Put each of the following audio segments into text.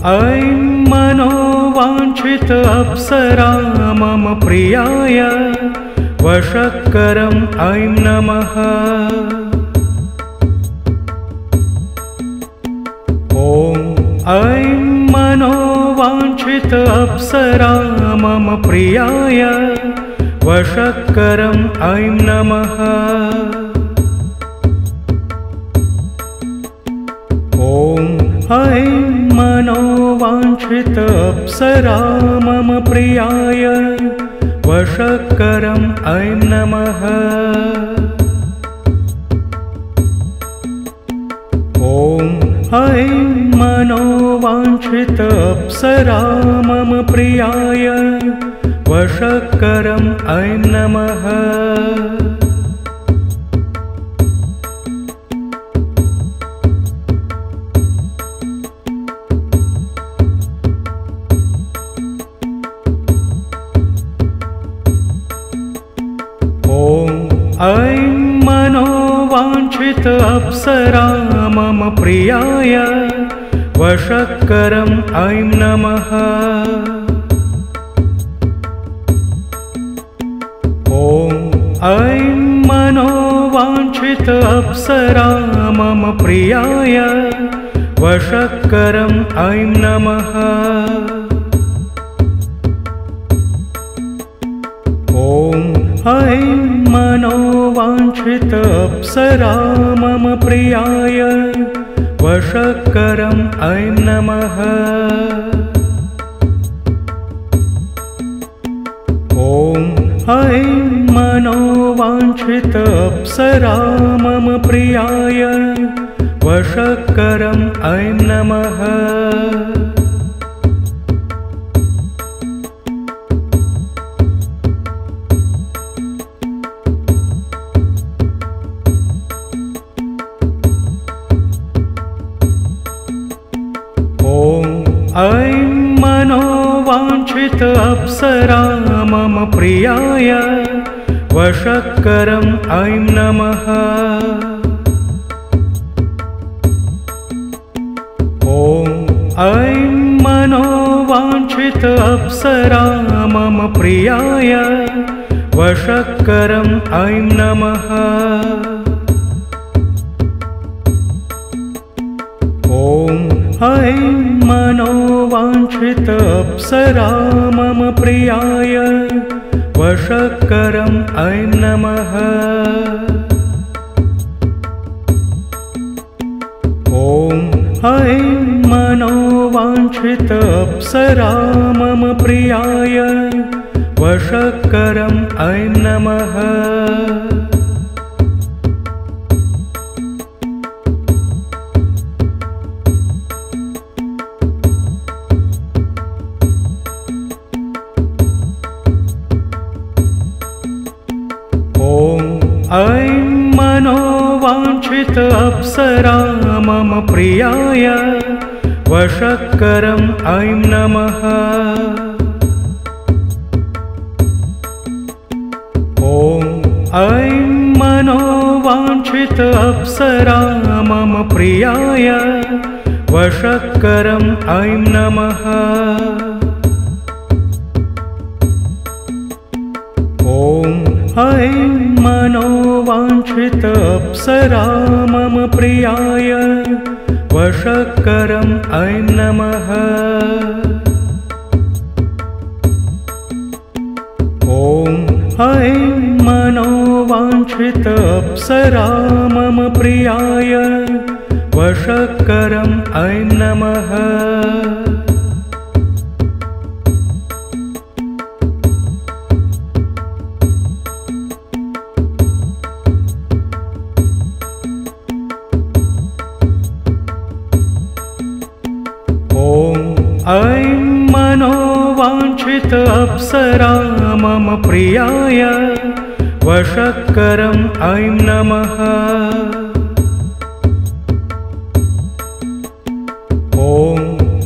ऐं मनोवाञ्छित अप्सरा मम प्रियाय वशक्करम् ऐं नमः। ॐ ऐं मनोवाञ्छित अप्सरा मम प्रियाय वशक्करम् ऐं नमः। ॐ ऐं मनोवाञ्छित अप्सरा मम प्रियाय वशक्करम् ऐं नमः। ॐ ऐं मनोवाञ्छित अप्सरा मम प्रियाय वशक्करम् ऐं नमः। ऐं मनोवाञ्छित अप्सरा मम प्रियाय वशक्करम् ऐं नमः। ॐ ऐं मनोवाञ्छित अप्सरा मम प्रियाय वशक्करम् ऐं नमः। ॐ ऐं मनोवाञ्छित अप्सरा मम प्रियाय वशक्करम् ऐं नमः। ॐ ऐं मनोवाञ्छित अप्सरा मम प्रियाय वशक्करम् ऐं नमः। ऐं मनोवाञ्छित अप्सरा मम प्रियाय वशक्करम् ऐं नमः। ॐ ऐं मनोवाञ्छित अप्सरा मम प्रियाय वशक्करम् ऐं नमः। ॐ ऐं मनोवाञ्छित अप्सरा मम प्रियाय वशक्करम् ऐं नमः। ॐ ऐं मनोवाञ्छित अप्सरा मम प्रियाय वशक्करम् ऐं नमः। ऐं मनोवाञ्छित अप्सरा मम प्रियाय वशक्करम् ऐं नमः। ॐ ऐं मनोवाञ्छित अप्सरा मम प्रियाय वशक्करम् ऐं नमः। ॐ ऐं मनोवाञ्छित अप्सरा मम प्रियाय वशक्करम् ऐं नमः। ॐ ऐं मनोवाञ्छित अप्सरा मम प्रियाय वशक्करम् ऐं नमः। ऐं मनोवाञ्छित अप्सरा मम प्रियाय वशक्करम् ऐं नमः। ॐ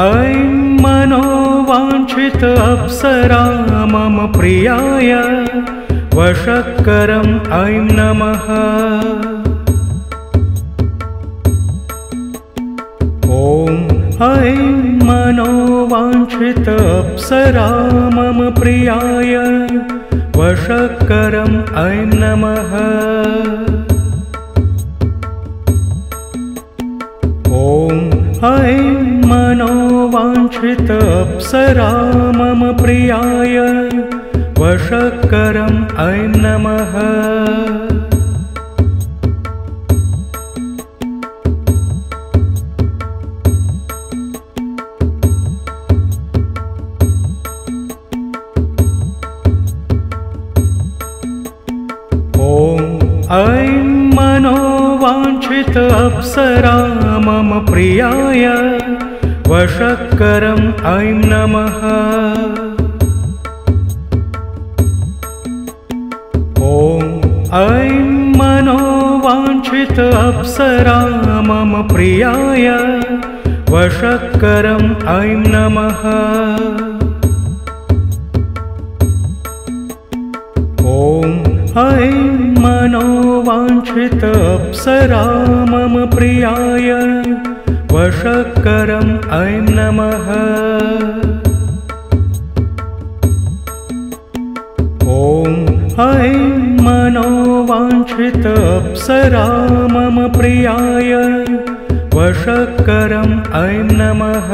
ऐं मनोवाञ्छित अप्सरा मम प्रियाय वशक्करम् ऐं नमः। ॐ ऐं मनोवाञ्छित मनोवाञ्छित अप्सरा मम प्रियाय वशक्करम् ऐं नमः। ॐ ऐं मनोवाञ्छित अप्सरा मम प्रियाय वशक्करम् ऐं नमः। ऐं मनोवाञ्छित अप्सरा मम प्रियाय वशक्करम् ऐं नमः। ॐ ऐं मनोवाञ्छित अप्सरा मम प्रियाय वशक्करम् ऐं नमः। ॐ ऐं मनोवाञ्छित अप्सरा मम प्रियाय वशक्करम् ऐं नमः। ॐ ऐं मनोवाञ्छित अप्सरा मम प्रियाय वशक्करम् ऐं नमः।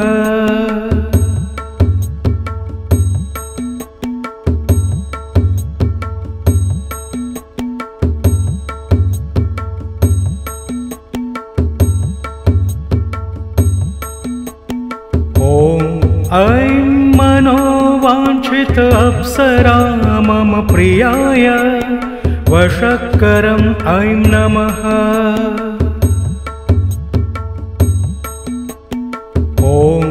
ऐं मनोवाञ्छित अप्सरा मम प्रियाय वशक्करम् ऐं नमः। ॐ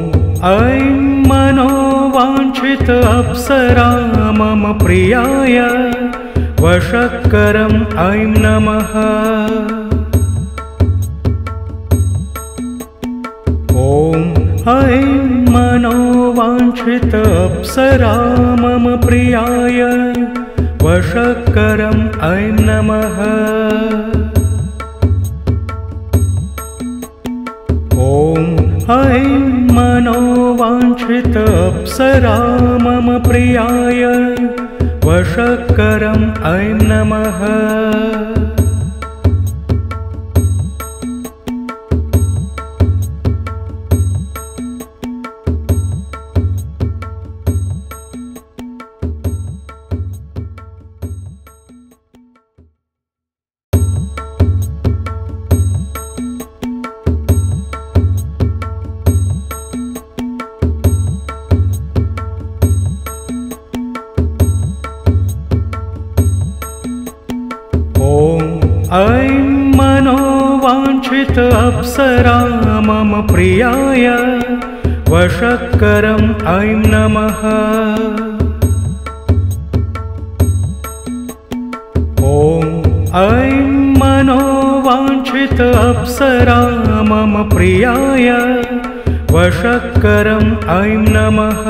ऐं मनोवाञ्छित अप्सरा मम प्रियाय वशक्करम् ऐं नमः। ॐ ऐं मनोवाञ्छित अप्सरा मम प्रियाय वशक्करम् ऐं नमः। ॐ ऐं मनोवाञ्छित अप्सरा मम प्रियाय वशक्करम् ऐं नमः। ऐं मनोवाञ्छित अप्सरा मम प्रियाय वशक्करम् ऐं नमः। ॐ ऐं मनोवाञ्छित अप्सरा मम प्रियाय वशक्करम् ऐं नमः।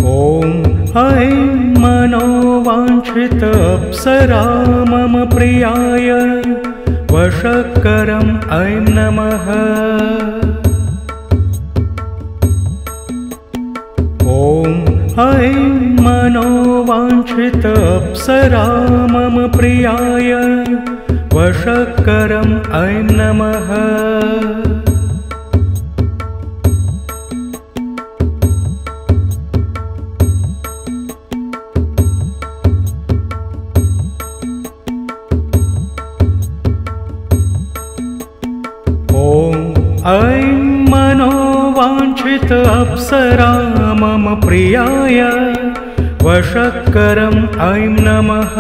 ॐ ऐं मनोवाञ्छित अप्सरा मम प्रियाय वशक्करम् ऐं नमः। ॐ ऐं मनोवाञ्छित अप्सरा मम प्रियाय वशक्करम् ऐं नमः। ऐं मनोवाञ्छित अप्सरा मम प्रियाय वशक्करम् ऐं नमः।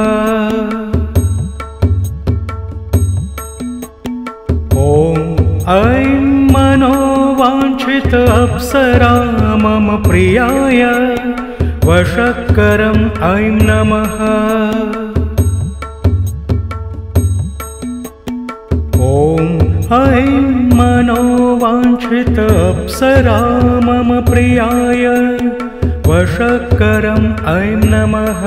ॐ ऐं मनोवाञ्छित अप्सरा मम प्रियाय वशक्करम् ऐं नमः। ॐ ऐं मनोवाञ्छित अप्सरा मम प्रियाय वशक्करम् ऐं नमः।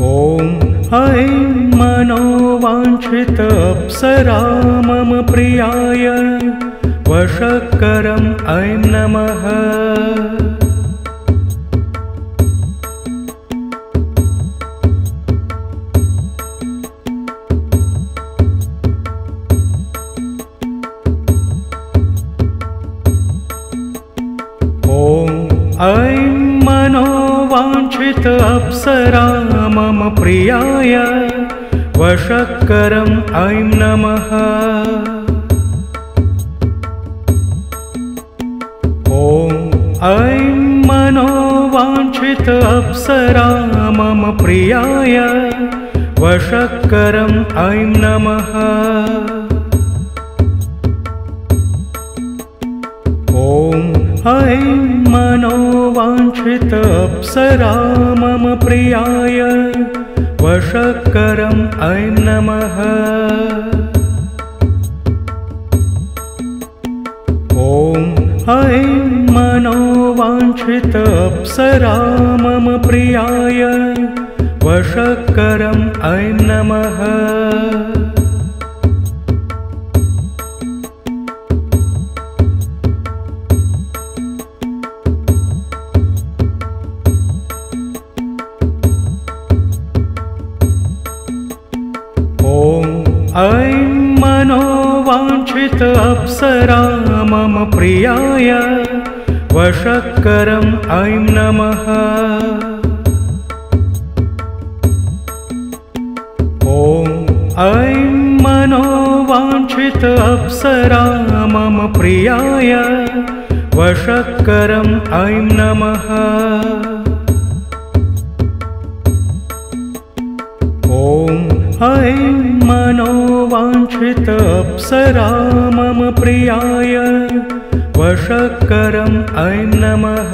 ॐ ऐं मनोवाञ्छित अप्सरा मम प्रियाय वशक्करम् ऐं नमः। ऐं मनोवाञ्छित अप्सरा मम प्रियाय वशक्करम् ऐं नमः। ऐं मनोवाञ्छित अप्सरा मम प्रियाय वशक्करम् ऐं नमः। ऐं मनोवाञ्छित अप्सरा मम प्रियाय वशक्करम् ऐं नमः। ऐं मनोवाञ्छित अप्सरा मम प्रियाय वशक्करम् ऐं नमः। ऐं मनोवाञ्छित अप्सरा मम प्रियाय वशक्करम् ऐं नमः। ऐं मनोवाञ्छित अप्सरा मम प्रियाय वशक्करम् ऐं नमः। ऐं मनोवाञ्छित अप्सरा मम प्रियाय वशक्करम् ऐं नमः।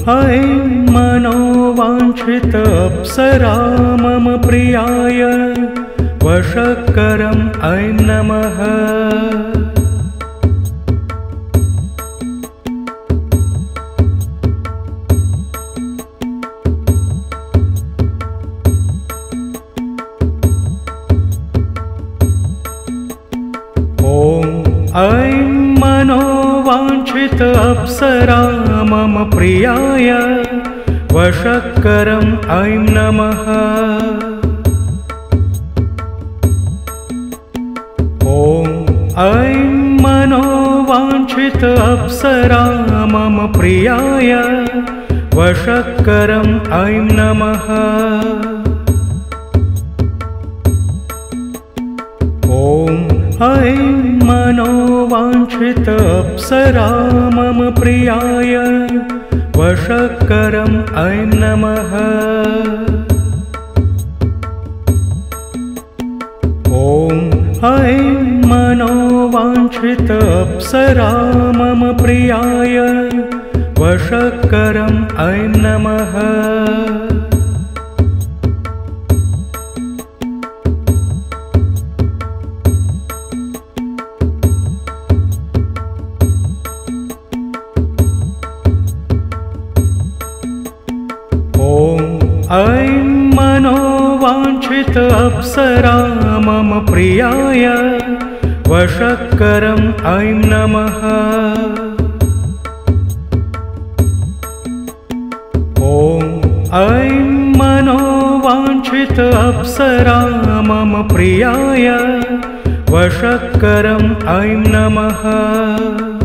ऐं मनोवाञ्छित अप्सरा मम प्रियाय वशक्करम् ऐं नमः। ऐं मनोवाञ्छित अप्सरा मम प्रियाय वशक्करम् ऐं नमः। ऐं मनोवाञ्छित अप्सरा मम प्रियाय वशक्करम् ऐं नमः। ऐं मनोवाञ्छित अप्सरा मम प्रियाय वशक्करम् ऐं नमः। ऐं मनोवाञ्छित अप्सरा मम प्रियाय वशक्करम् ऐं नमः। ऐं मनोवाञ्छित अप्सरा मम प्रियाय वशक्करम् ऐं नमः। ऐं मनोवाञ्छित अप्सरा मम प्रियाय वशक्करम् ऐं नमः।